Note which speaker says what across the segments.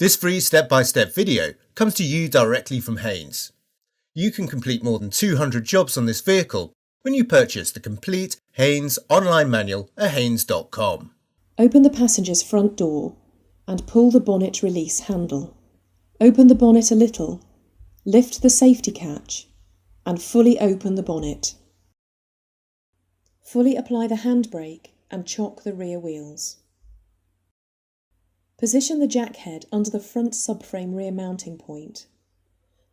Speaker 1: This free step-by-step video comes to you directly from Haynes. You can complete more than 200 jobs on this vehicle when you purchase the complete Haynes online manual at haynes.com.
Speaker 2: Open the passenger's front door and pull the bonnet release handle. Open the bonnet a little, lift the safety catch and fully open the bonnet. Fully apply the handbrake and chock the rear wheels. Position the jack head under the front subframe rear mounting point.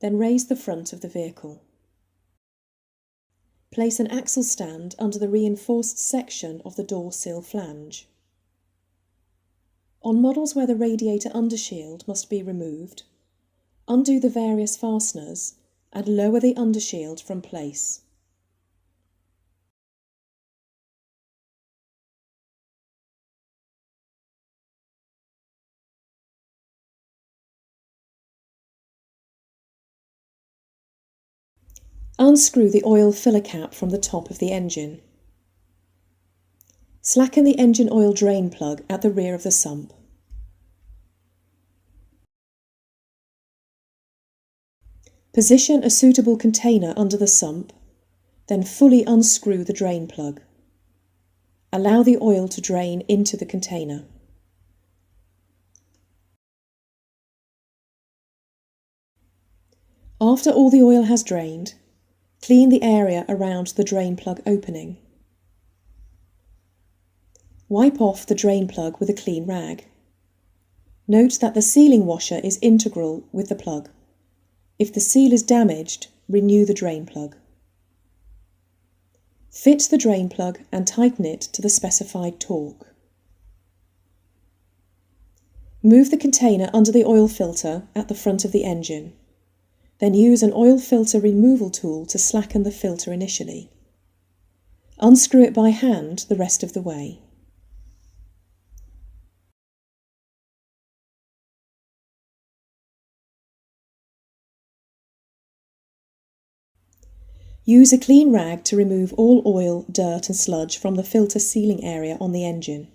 Speaker 2: Then raise the front of the vehicle. Place an axle stand under the reinforced section of the door sill flange. On models where the radiator undershield must be removed, undo the various fasteners and lower the undershield from place. Unscrew the oil filler cap from the top of the engine. Slacken the engine oil drain plug at the rear of the sump. Position a suitable container under the sump, then fully unscrew the drain plug. Allow the oil to drain into the container. After all the oil has drained, clean the area around the drain plug opening. Wipe off the drain plug with a clean rag. Note that the sealing washer is integral with the plug. If the seal is damaged, renew the drain plug. Fit the drain plug and tighten it to the specified torque. Move the container under the oil filter at the front of the engine. Then use an oil filter removal tool to slacken the filter initially. Unscrew it by hand the rest of the way. Use a clean rag to remove all oil, dirt and sludge from the filter sealing area on the engine.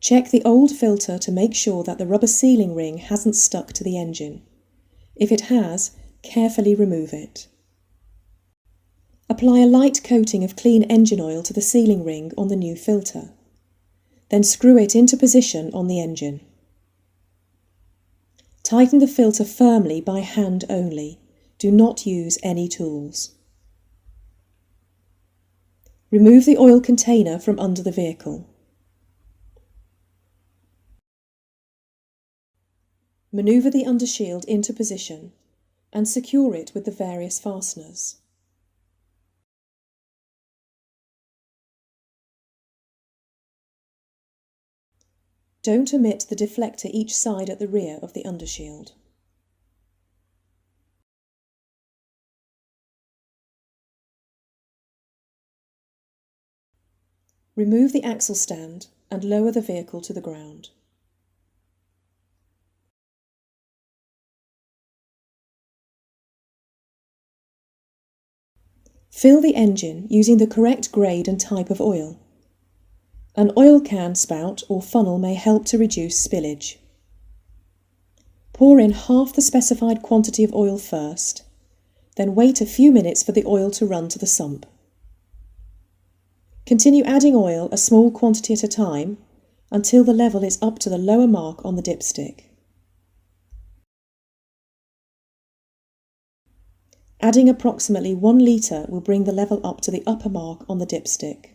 Speaker 2: Check the old filter to make sure that the rubber sealing ring hasn't stuck to the engine. If it has, carefully remove it. Apply a light coating of clean engine oil to the sealing ring on the new filter. Then screw it into position on the engine. Tighten the filter firmly by hand only. Do not use any tools. Remove the oil container from under the vehicle. Manoeuvre the undershield into position and secure it with the various fasteners. Don't omit the deflector each side at the rear of the undershield. Remove the axle stand and lower the vehicle to the ground. Fill the engine using the correct grade and type of oil. An oil can spout or funnel may help to reduce spillage. Pour in half the specified quantity of oil first, then wait a few minutes for the oil to run to the sump. Continue adding oil a small quantity at a time until the level is up to the lower mark on the dipstick. Adding approximately 1 litre will bring the level up to the upper mark on the dipstick.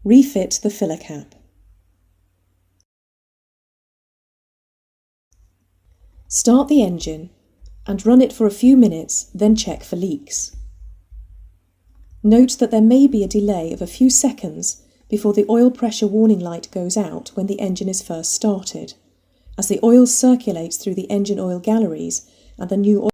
Speaker 2: Refit the filler cap. Start the engine and run it for a few minutes, then check for leaks. Note that there may be a delay of a few seconds before the oil pressure warning light goes out when the engine is first started, as the oil circulates through the engine oil galleries and the new oil